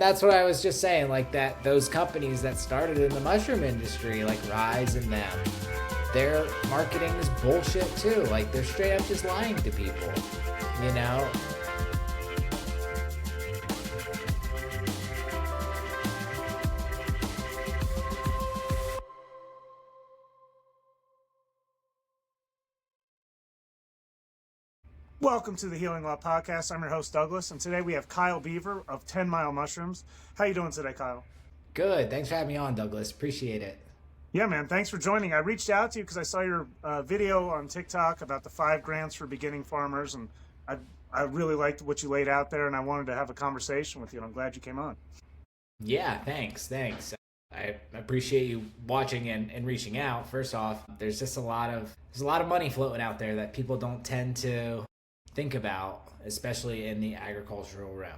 that's what I was just saying, like that those companies that started in the mushroom industry, like Rise and them, their marketing is bullshit too. Like they're straight up just lying to people, you know? Welcome to the Healing Law Podcast. I'm your host, Douglas, and today we have Kyle Beaver of 10 Mile Mushrooms. How you doing today, Kyle? Good. Thanks for having me on, Douglas. Appreciate it. Yeah, man. Thanks for joining. I reached out to you because I saw your video on TikTok about the 5 grants for beginning farmers, and I really liked what you laid out there, and I wanted to have a conversation with you, and I'm glad you came on. Yeah, thanks. I appreciate you watching and reaching out. First off, there's a lot of money floating out there that people don't tend to think about, especially in the agricultural realm.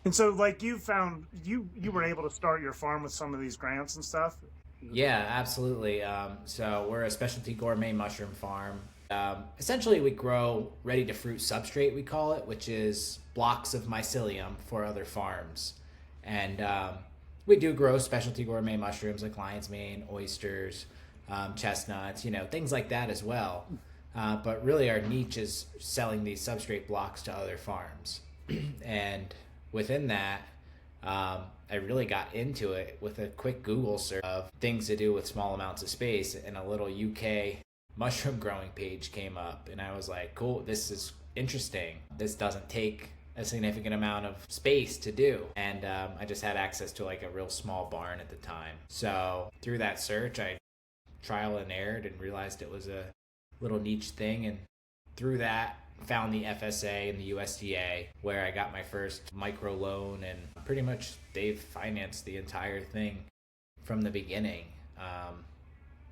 And so, like, you found you were able to start your farm with some of these grants and stuff? Yeah, absolutely. So we're a specialty gourmet mushroom farm. Essentially, we grow ready-to-fruit substrate, we call it, which is blocks of mycelium for other farms. And we do grow specialty gourmet mushrooms like lion's mane, oysters, chestnuts, things like that as well. But really our niche is selling these substrate blocks to other farms. And within that, I really got into it with a quick Google search of things to do with small amounts of space, and a little UK mushroom growing page came up, and I was like, cool, this is interesting. This doesn't take a significant amount of space to do. And I just had access to like a real small barn at the time. So through that search, I trial and errored and realized it was a little niche thing, and through that found the FSA and the USDA, where I got my first micro loan, and pretty much they've financed the entire thing from the beginning.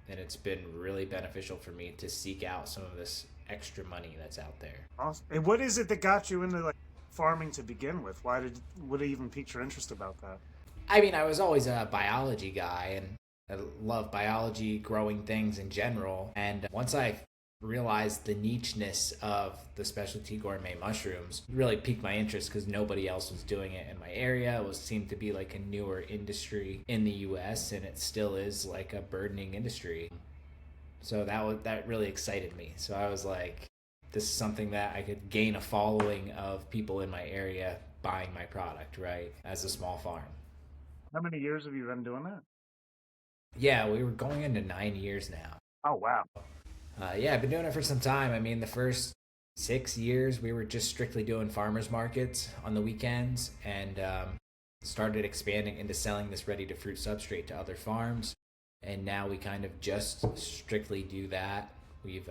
And it's been really beneficial for me to seek out some of this extra money that's out there. Awesome. And what is it that got you into like farming to begin with? What even piqued your interest about that? I mean, I was always a biology guy, and I love biology, growing things in general. And once I realized the nicheness of the specialty gourmet mushrooms, really piqued my interest because nobody else was doing it in my area. It seemed to be like a newer industry in the US, and it still is like a burgeoning industry. So that really excited me. So I was like, this is something that I could gain a following of people in my area buying my product, right, as a small farm. How many years have you been doing that? Yeah, we were going into 9 years now. Oh, wow. Yeah, I've been doing it for some time. I mean, the first 6 years we were just strictly doing farmers markets on the weekends, and started expanding into selling this ready-to-fruit substrate to other farms. And now we kind of just strictly do that. We've,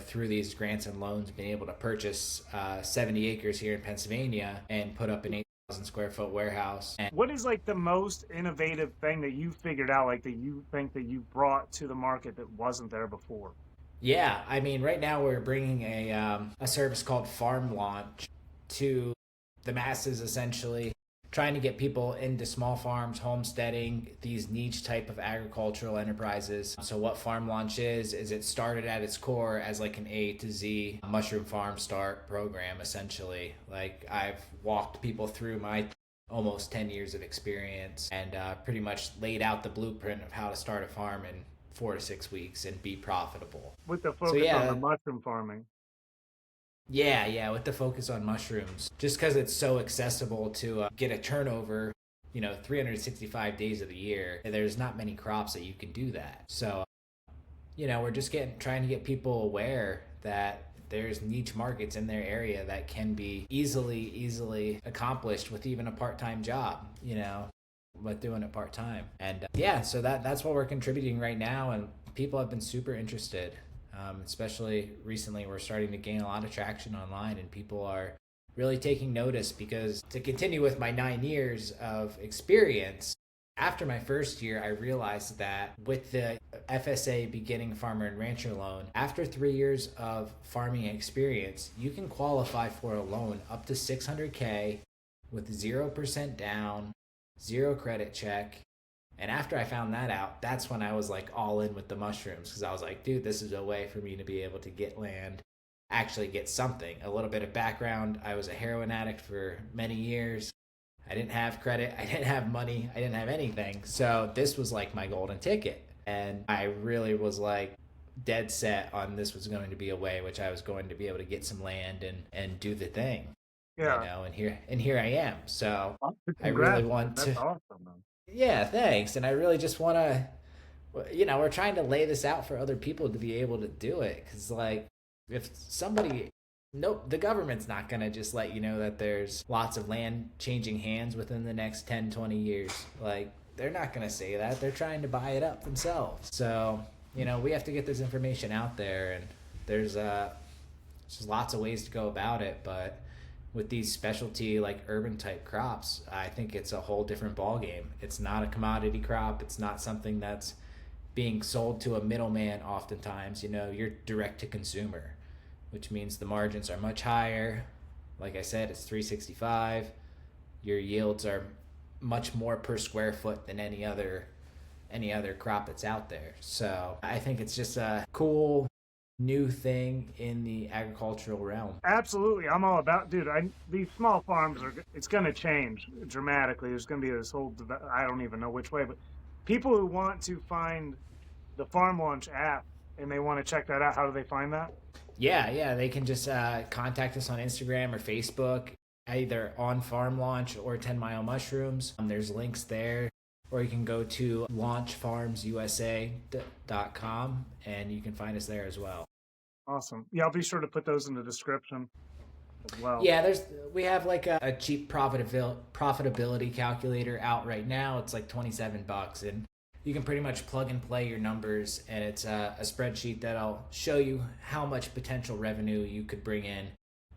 through these grants and loans, been able to purchase 70 acres here in Pennsylvania and put up an 8,000 square foot warehouse. And what is like the most innovative thing that you figured out, like that you think that you brought to the market that wasn't there before? Yeah, I mean, right now we're bringing a service called Farm Launch to the masses, essentially, trying to get people into small farms, homesteading, these niche type of agricultural enterprises. So what Farm Launch is it started at its core as like an A to Z mushroom farm start program, essentially. Like I've walked people through my almost 10 years of experience, and pretty much laid out the blueprint of how to start a farm in 4 to 6 weeks and be profitable. With the focus on the mushroom farming. Yeah, with the focus on mushrooms. Just because it's so accessible to get a turnover, 365 days of the year. There's not many crops that you can do that. So, we're just trying to get people aware that there's niche markets in their area that can be easily accomplished with even a part-time job, but doing it part-time. And so that's what we're contributing right now, and people have been super interested. Especially recently, we're starting to gain a lot of traction online, and people are really taking notice, because to continue with my 9 years of experience, after my first year, I realized that with the FSA Beginning Farmer and Rancher Loan, after 3 years of farming experience, you can qualify for a loan up to $600K with 0% down, 0 credit check. And after I found that out, that's when I was like all in with the mushrooms, because I was like, dude, this is a way for me to be able to get land, actually get something. A little bit of background: I was a heroin addict for many years. I didn't have credit. I didn't have money. I didn't have anything. So this was like my golden ticket. And I really was like dead set on this was going to be a way which I was going to be able to get some land and do the thing, Yeah. and here I am. So I really Congrats, man. want That's to, awesome, man. yeah, thanks. And I really just want to, we're trying to lay this out for other people to be able to do it. Cause like if somebody, nope, the government's not going to just let you know that there's lots of land changing hands within the next 10, 20 years. Like they're not going to say that. They're trying to buy it up themselves. So, we have to get this information out there, and there's just lots of ways to go about it. But with these specialty like urban type crops, I think it's a whole different ball game. It's not a commodity crop. It's not something that's being sold to a middleman. Oftentimes, you're direct to consumer, which means the margins are much higher. Like I said, it's 365. Your yields are much more per square foot than any other crop that's out there. So I think it's just a cool new thing in the agricultural realm. Absolutely. I'm all about, dude, these small farms it's going to change dramatically. There's going to be this whole, I don't even know which way, but people who want to find the Farm Launch app and they want to check that out, how do they find that? Yeah, they can just contact us on Instagram or Facebook, either on Farm Launch or 10 Mile Mushrooms. There's links there. Or you can go to launchfarmsusa.com and you can find us there as well. Awesome. Yeah, I'll be sure to put those in the description as well. Yeah, we have like a cheap profitability calculator out right now. It's like $27, and you can pretty much plug and play your numbers, and it's a spreadsheet that'll show you how much potential revenue you could bring in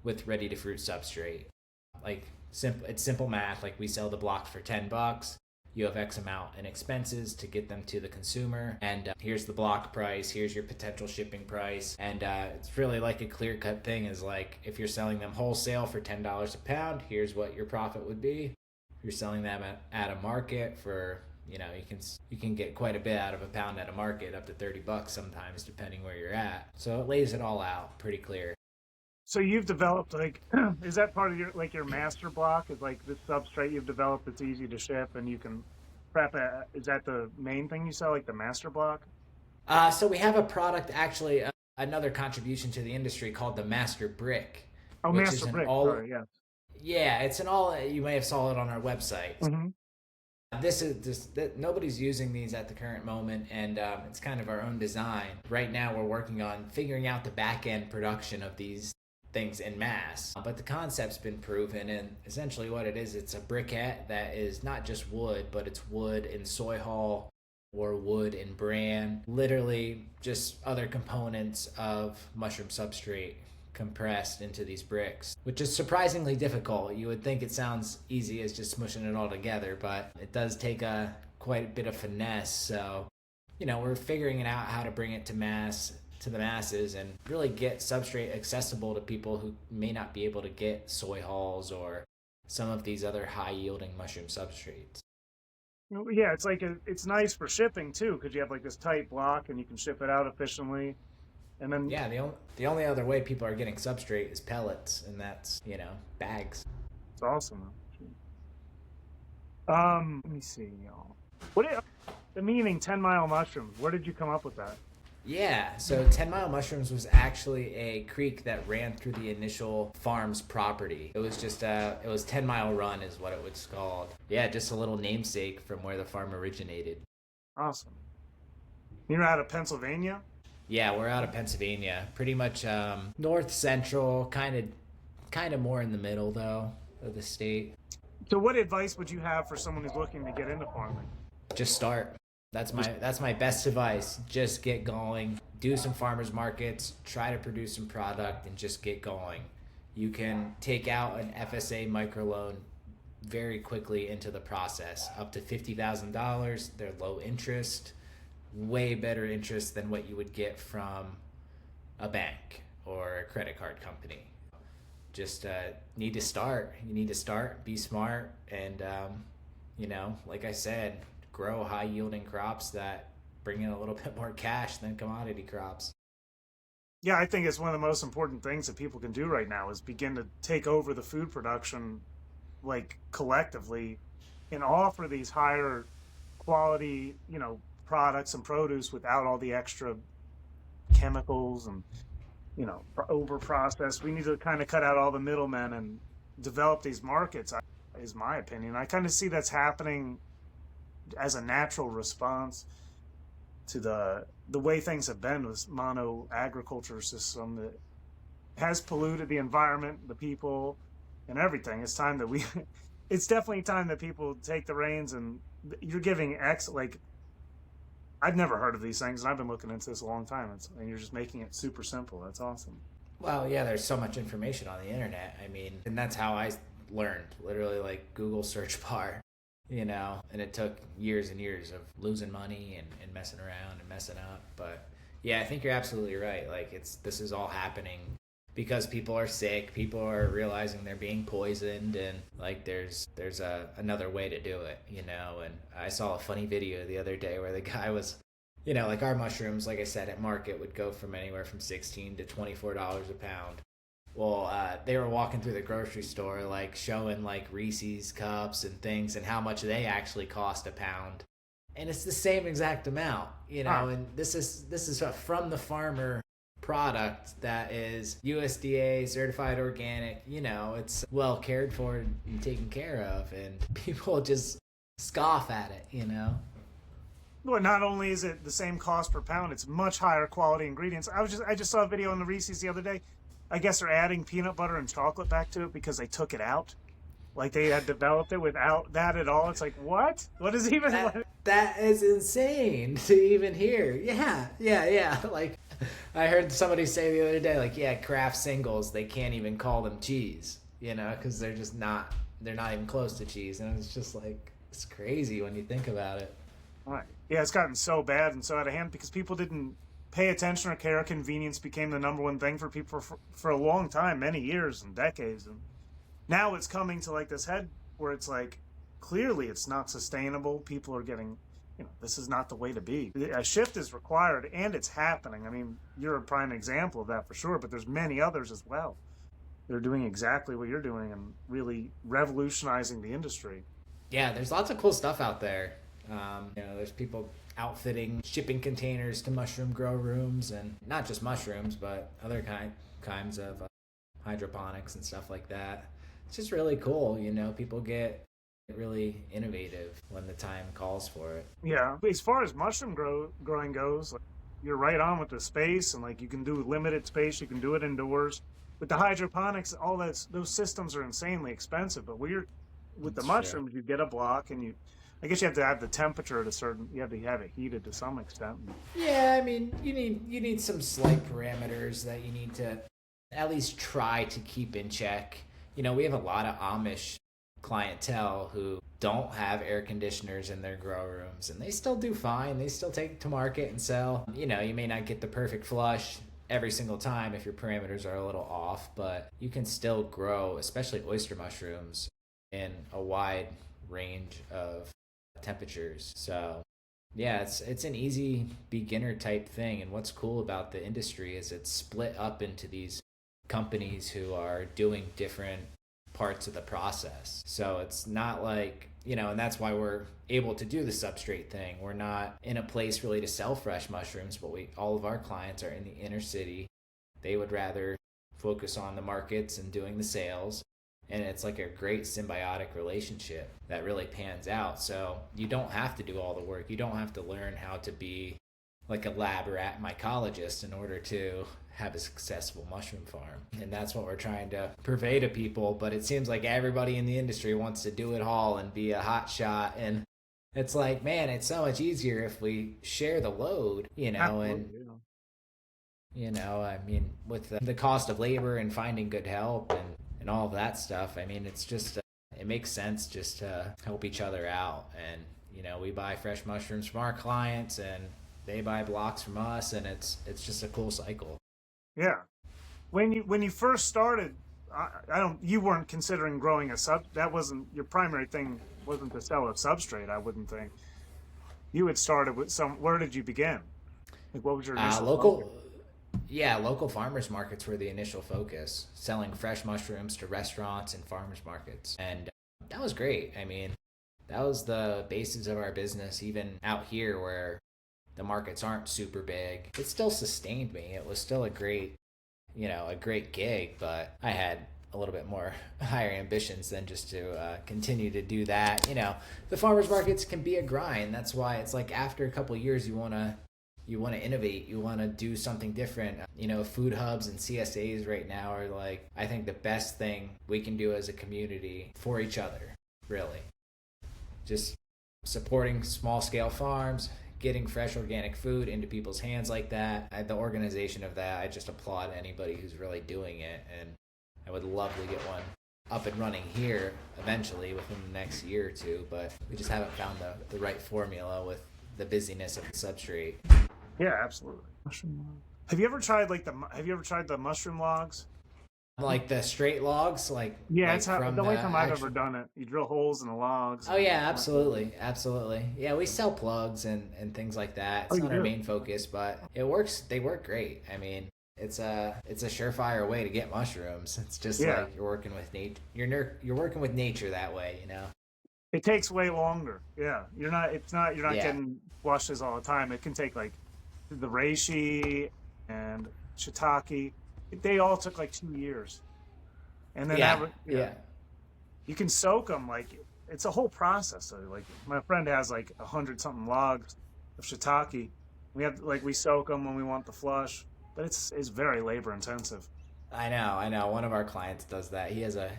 with ready to fruit substrate. Like it's simple math. Like we sell the blocks for $10. You have X amount in expenses to get them to the consumer, and here's the block price, here's your potential shipping price. And it's really like a clear-cut thing, is like if you're selling them wholesale for $10 a pound, here's what your profit would be. If you're selling them at a market for, you can get quite a bit out of a pound at a market, up to $30 sometimes, depending where you're at. So it lays it all out pretty clear. So you've developed is that part of your master block? Is like this substrate you've developed that's easy to ship and you can prep it? Is that the main thing you sell, like the master block? So we have a product, actually, another contribution to the industry called the Master Brick. Oh, Master Brick. Sorry, yeah. Yeah, it's an all. You may have saw it on our website. Mm-hmm. Nobody's using these at the current moment, and it's kind of our own design. Right now, we're working on figuring out the back end production of these things in mass, but the concept's been proven, and essentially what it is, it's a briquette that is not just wood, but it's wood in soy hull or wood in bran, literally just other components of mushroom substrate compressed into these bricks, which is surprisingly difficult. You would think it sounds easy as just smushing it all together, but it does take quite a bit of finesse. So we're figuring it out how to bring it to the masses and really get substrate accessible to people who may not be able to get soy hulls or some of these other high yielding mushroom substrates. Yeah, it's nice for shipping too, because you have like this tight block and you can ship it out efficiently. And then the only other way people are getting substrate is pellets, and that's bags. It's awesome. Let me see, y'all. The meaning 10 Mile Mushrooms? Where did you come up with that? Yeah, so 10 Mile Mushrooms was actually a creek that ran through the initial farm's property. It was just it was 10 Mile Run is what it was called. Yeah, just a little namesake from where the farm originated. Awesome. You're out of Pennsylvania? Yeah, we're out of Pennsylvania. Pretty much north central, kind of more in the middle though of the state. So what advice would you have for someone who's looking to get into farming? Just start. That's my best advice. Just get going. Do some farmers markets. Try to produce some product and just get going. You can take out an FSA microloan very quickly into the process. Up to $50,000. They're low interest. Way better interest than what you would get from a bank or a credit card company. Just need to start. You need to start. Be smart, and like I said, grow high yielding crops that bring in a little bit more cash than commodity crops. Yeah, I think it's one of the most important things that people can do right now is begin to take over the food production like collectively and offer these higher quality, products and produce without all the extra chemicals and, over processed. We need to kind of cut out all the middlemen and develop these markets, is my opinion. I kind of see that's happening as a natural response to the way things have been with mono agriculture system that has polluted the environment, the people, and everything. It's time that we it's definitely time that people take the reins, and you're giving like, I've never heard of these things, and I've been looking into this a long time, and you're just making it super simple. That's awesome. Well, yeah, there's so much information on the internet. I mean, and that's how I learned, literally like Google search bar, and it took years and years of losing money and messing around and messing up. But yeah, I think you're absolutely right. Like, this is all happening because people are sick, people are realizing they're being poisoned, and like there's another way to do it, and I saw a funny video the other day where the guy was, like our mushrooms, like I said, at market would go from anywhere from $16 to $24 a pound. Well, they were walking through the grocery store, like showing like Reese's cups and things and how much they actually cost a pound, and it's the same exact amount, and this is from the farmer product that is USDA certified organic. It's well cared for and taken care of, and people just scoff at it. Well, not only is it the same cost per pound, it's much higher quality ingredients. I just saw a video on the Reese's the other day. I guess they're adding peanut butter and chocolate back to it because they took it out. Like, they had developed it without that at all. It's like, what? What is even that is insane to even hear. Yeah. Like, I heard somebody say the other day, like, yeah, Kraft singles, they can't even call them cheese, because they're not even close to cheese. And it's just like, it's crazy when you think about it. Right. Yeah, it's gotten so bad and so out of hand because people didn't pay attention or care. Convenience became the number one thing for people for a long time, many years and decades. And now it's coming to like this head where it's like, clearly it's not sustainable. People are getting, this is not the way to be. A shift is required, and it's happening. I mean, you're a prime example of that for sure, but there's many others as well. They're doing exactly what you're doing and really revolutionizing the industry. Yeah, there's lots of cool stuff out there. There's people outfitting shipping containers to mushroom grow rooms, and not just mushrooms, but other kinds of hydroponics and stuff like that. It's just really cool. People get really innovative when the time calls for it. Yeah, as far as mushroom growing goes, like, you're right on with the space, and like you can do limited space, you can do it indoors. With the hydroponics, all those systems are insanely expensive. But with the mushrooms, you get a block, and I guess you have to have the temperature you have to have it heated to some extent. Yeah, I mean, you need some slight parameters that you need to at least try to keep in check. We have a lot of Amish clientele who don't have air conditioners in their grow rooms, and they still do fine. They still take it to market and sell. You may not get the perfect flush every single time if your parameters are a little off, but you can still grow, especially oyster mushrooms, in a wide range of temperatures. So yeah, it's an easy beginner type thing. And what's cool about the industry is it's split up into these companies who are doing different parts of the process. So it's not like, and that's why we're able to do the substrate thing. We're not in a place really to sell fresh mushrooms, but all of our clients are in the inner city. They would rather focus on the markets and doing the sales. And it's like a great symbiotic relationship that really pans out. So you don't have to do all the work. You don't have to learn how to be like a lab rat mycologist in order to have a successful mushroom farm. And that's what we're trying to purvey to people. But it seems like everybody in the industry wants to do it all and be a hot shot. And it's like, man, it's so much easier if we share the load, I mean, with the cost of labor and finding good help and all of that stuff, I mean, it's just, it makes sense just to help each other out. And, we buy fresh mushrooms from our clients and they buy blocks from us, and it's just a cool cycle. Yeah. When you first started, you weren't considering growing that wasn't your primary thing, wasn't to sell a substrate, I wouldn't think. You had started with where did you begin? Like, what was your initial local? Yeah, local farmers markets were the initial focus, selling fresh mushrooms to restaurants and farmers markets. And That was great. I mean, that was the basis of our business, even out here where the markets aren't super big. It still sustained me. It was still a great, a great gig, but I had a little bit more higher ambitions than just to continue to do that. The farmers markets can be a grind. That's why it's like after a couple of years, you want to innovate, you want to do something different. Food hubs and CSAs right now are like, I think, the best thing we can do as a community for each other, really. Just supporting small scale farms, getting fresh organic food into people's hands like that. The organization of that, I just applaud anybody who's really doing it. And I would love to get one up and running here eventually within the next year or two, but we just haven't found the right formula with the busyness of the substrate. Yeah, absolutely. Mushroom log. Have you ever tried the mushroom logs? Like the straight logs, Yeah, like it's from the the only time I've actual. ever done it. You drill holes in the logs. Oh yeah, absolutely, absolutely. Yeah, we sell plugs and things like that. Oh, It's you not our do? main focus, but it works. They work great. I mean, it's a surefire way to get mushrooms. It's just Yeah. like you're working with nature. You're working with nature that way. It takes way longer. Yeah. You're not Yeah, getting flushes all the time. It can take like the reishi and shiitake. They all took like 2 years. And then yeah, yeah. yeah, You can soak them like it's a whole process. So like my friend has like 100 something logs of shiitake. We soak them when we want the flush, but it's very labor intensive. I know. One of our clients does that. He has a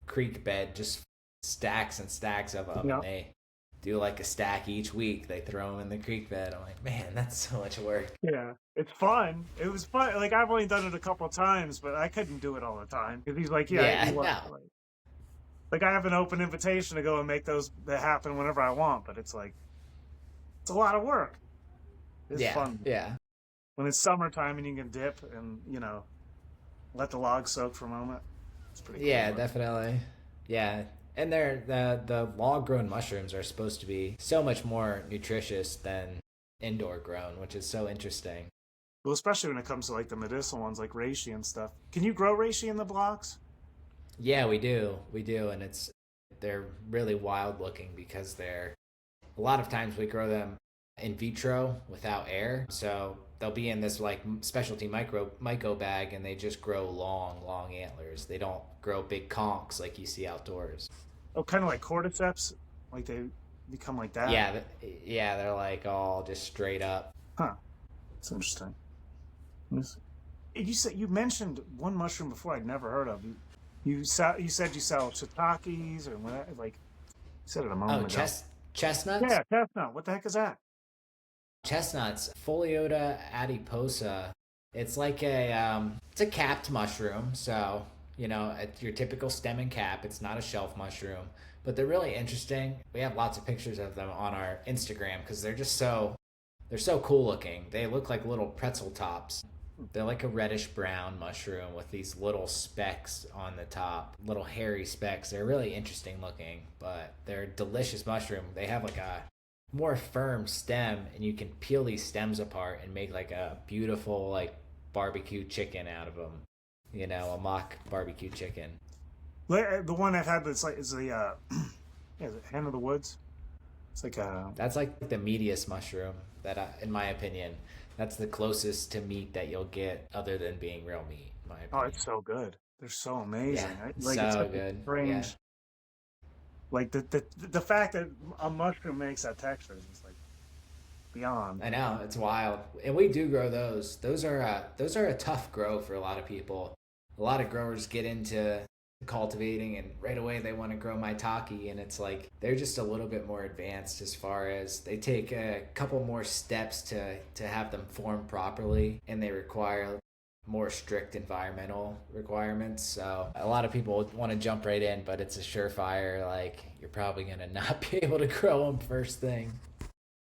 creek bed, just stacks and stacks of them, and Yeah. they do like a stack each week. They throw them in the creek bed. I'm like, man, that's so much work. Yeah, it's fun. It was fun. Like I've only done it a couple of times, but I couldn't do it all the time because he's like, yeah, Yeah, no. like I have an open invitation to go and make those that happen whenever I want, but it's like it's a lot of work. It's Yeah, fun yeah, when it's summertime and you can dip and let the logs soak for a moment. It's pretty cool yeah, work. definitely. Yeah, and the log grown mushrooms are supposed to be so much more nutritious than indoor grown, which is so interesting. Well, especially when it comes to like the medicinal ones like reishi and stuff. Can you grow reishi in the blocks? Yeah, we do, and they're really wild looking because they're a lot of times we grow them in vitro without air, so they'll be in this like specialty myco bag, and they just grow long antlers. They don't grow big conchs like you see outdoors. Oh, kind of like cordyceps, like they become like that. Yeah, yeah, they're like all just straight up. Huh. It's interesting. Yes. You mentioned one mushroom before I'd never heard of. You said you sell shiitakes or what? Like you said it a Oh, moment ago. chestnuts. Yeah, chestnut. What the heck is that? Chestnuts, Pholiota adiposa. It's a capped mushroom, so it's your typical stem and cap. It's not a shelf mushroom, but they're really interesting. We have lots of pictures of them on our Instagram because they're so cool looking. They look like little pretzel tops. They're like a reddish brown mushroom with these little specks on the top, little hairy specks. They're really interesting looking, but they're a delicious mushroom. They have like a more firm stem, and you can peel these stems apart and make like a beautiful like barbecue chicken out of them. A mock barbecue chicken. The one I've had that's like is the yeah, is it Hen of the Woods? It's like a That's like the meatiest mushroom in my opinion, that's the closest to meat that you'll get other than being real meat, in my oh, opinion. it's so good. They're so Yeah, amazing. Like it's so such a good. Yeah, strange like the fact that a mushroom makes that texture is just like beyond. I know it's wild, and we do grow those. Those are a tough grow for a lot of people. A lot of growers get into cultivating, and right away they want to grow maitake, and it's like they're just a little bit more advanced as far as they take a couple more steps to have them form properly, and they require more strict environmental requirements. So a lot of people want to jump right in, but it's a surefire like you're probably gonna not be able to grow them first thing.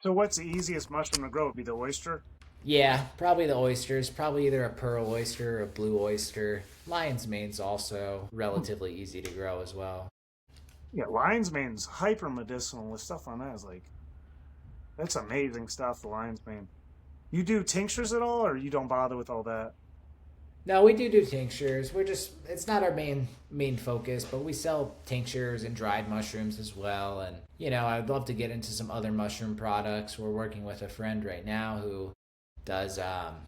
So what's the easiest mushroom to grow? Would be the oyster. Yeah, probably the oysters. Probably either a pearl oyster or a blue oyster. Lion's mane's also Hmm. relatively easy to grow as well. Yeah, lion's mane's hyper medicinal. The stuff on that is like that's amazing stuff. The lion's mane. You do tinctures at all, or you don't bother with all that? No, we do tinctures. It's not our main focus, but we sell tinctures and dried mushrooms as well. And I'd love to get into some other mushroom products. We're working with a friend right now who does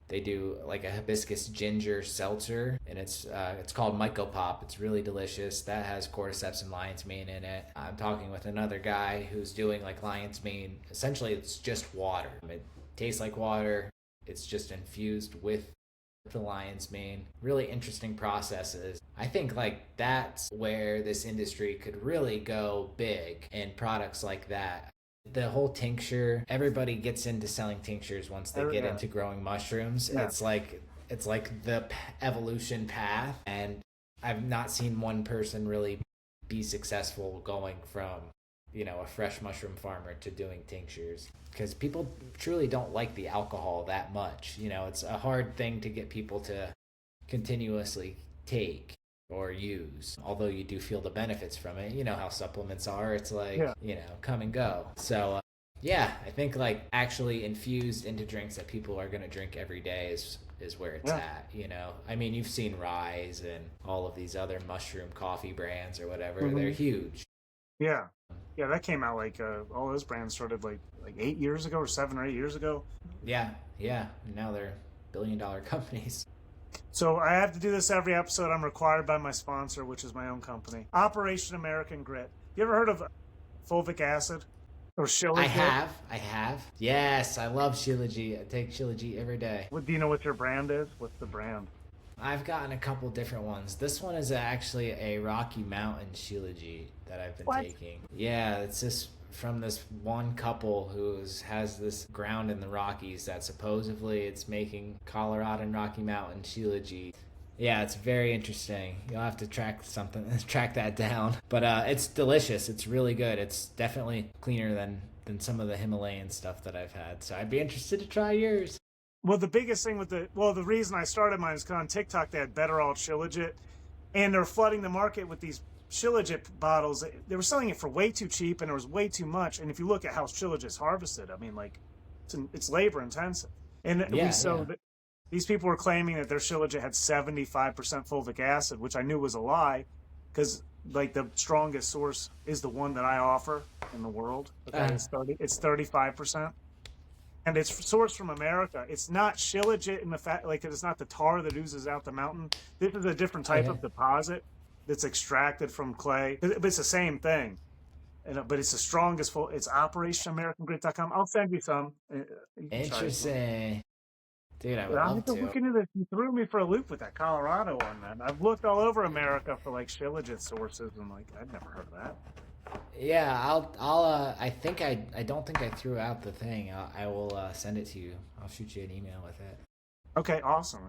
they do like a hibiscus ginger seltzer, and it's called Mycopop. It's really delicious. That has cordyceps and lion's mane in it. I'm talking with another guy who's doing like lion's mane. Essentially, it's just water. It tastes like water. It's just infused with the lion's mane. Really interesting processes. I think like that's where this industry could really go big in products like that. The whole tincture, everybody gets into selling tinctures once they get into growing mushrooms. Yeah. It's like the evolution path, and I've not seen one person really be successful going from a fresh mushroom farmer to doing tinctures, because people truly don't like the alcohol that much. It's a hard thing to get people to continuously take or use, although you do feel the benefits from it. You know how supplements are. It's like, come and go. So I think like actually infused into drinks that people are going to drink every day is where it's at. I mean, you've seen Rise and all of these other mushroom coffee brands or whatever. Mm-hmm. They're huge. Yeah, that came out like all those brands started like 8 years ago or 7 or 8 years ago. Yeah. Now they're billion-dollar companies. So I have to do this every episode. I'm required by my sponsor, which is my own company, Operation American Grit. You ever heard of fulvic acid or Shilajit? I have. Yes, I love Shilajit. I take Shilajit every day. Do you know what your brand is? What's the brand? I've gotten a couple different ones. This one is actually a Rocky Mountain Shilajit that I've been taking. Yeah, it's just from this one couple who has this ground in the Rockies that supposedly it's making Colorado and Rocky Mountain Shilajit. Yeah, it's very interesting. You'll have to track that down. But it's delicious. It's really good. It's definitely cleaner than some of the Himalayan stuff that I've had. So I'd be interested to try yours. Well, the biggest thing the reason I started mine is because on TikTok they had Better All Shilajit, and they're flooding the market with these Shilajit bottles. They were selling it for way too cheap, and there was way too much. And if you look at how Shilajit's harvested, I mean, like, it's labor intensive. And these people were claiming that their Shilajit had 75% fulvic acid, which I knew was a lie, because like the strongest source is the one that I offer in the world. Okay? It's 35%. And it's sourced from America. It's not Shilajit in the fact, like it's not the tar that oozes out the mountain. This is a different type of deposit that's extracted from clay. But it's the same thing. But it's the strongest. It's OperationAmericanGrit.com. I'll send you some. Interesting. Dude, I would love to. Look into this. You threw me for a loop with that Colorado one, man. I've looked all over America for like Shilajit sources, and like I've never heard of that. Yeah, I think I don't think I threw out the thing. I will send it to you. I'll shoot you an email with it. Okay, awesome.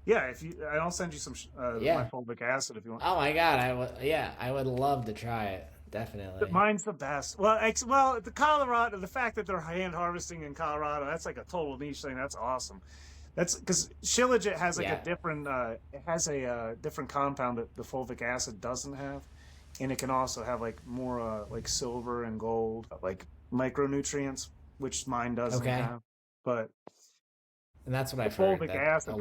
Yeah, I'll send you some my fulvic acid if you want. Oh my God, I would love to try it. Definitely. Mine's the best. Well, the fact that they're hand harvesting in Colorado, that's like a total niche thing. That's awesome. That's because Shilajit has like a different different compound that the fulvic acid doesn't have. And it can also have like more like silver and gold, like micronutrients, which mine doesn't have. And that's what I've heard. Fulvic acid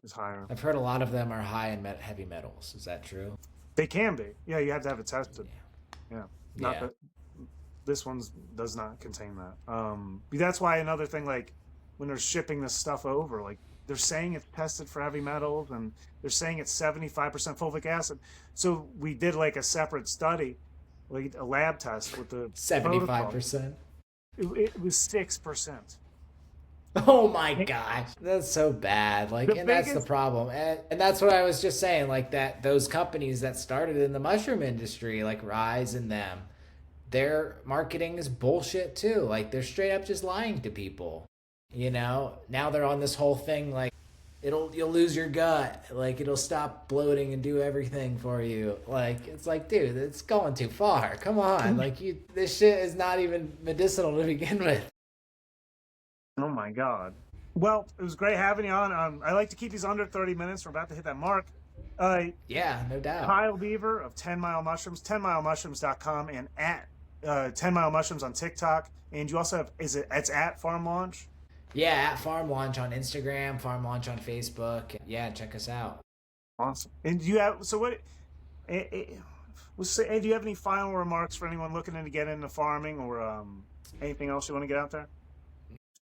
is higher. I've heard a lot of them are high in heavy metals. Is that true? They can be. Yeah, you have to have it tested. Yeah. Not that this one does not contain that. That's why another thing, like when they're shipping this stuff over, like they're saying it's tested for heavy metals, and they're saying it's 75% fulvic acid. So we did like a separate study, like a lab test with the 75%. It was 6%. Oh my gosh, that's so bad. Like, that's the problem, and that's what I was just saying. Like those companies that started in the mushroom industry, like Rise and them, their marketing is bullshit too. Like they're straight up just lying to people. Now they're on this whole thing like you'll lose your gut, like it'll stop bloating and do everything for you. Like it's like, dude, it's going too far. Come on, like this shit is not even medicinal to begin with. Oh my God. Well, it was great having you on. I like to keep these under 30 minutes. We're about to hit that mark. Yeah, no doubt. Kyle Beaver of 10 Mile Mushrooms, 10milemushrooms.com, and at 10 Mile Mushrooms on TikTok. And you also have, it's at Farm Launch? Yeah, at Farm Launch on Instagram, Farm Launch on Facebook. Yeah, check us out. Awesome. And do you have so what? eh, eh, do you have any final remarks for anyone looking to get into farming, or anything else you want to get out there?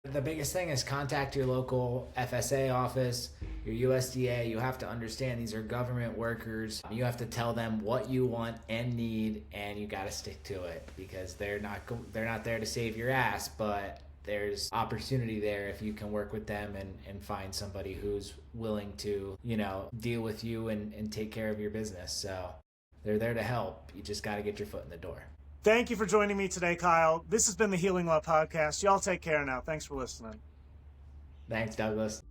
The biggest thing is contact your local FSA office, your USDA. You have to understand these are government workers. You have to tell them what you want and need, and you got to stick to it because they're not there to save your ass, but there's opportunity there if you can work with them and find somebody who's willing to, deal with you and take care of your business. So they're there to help. You just got to get your foot in the door. Thank you for joining me today, Kyle. This has been the Healing Love Podcast. Y'all take care now. Thanks for listening. Thanks, Douglas.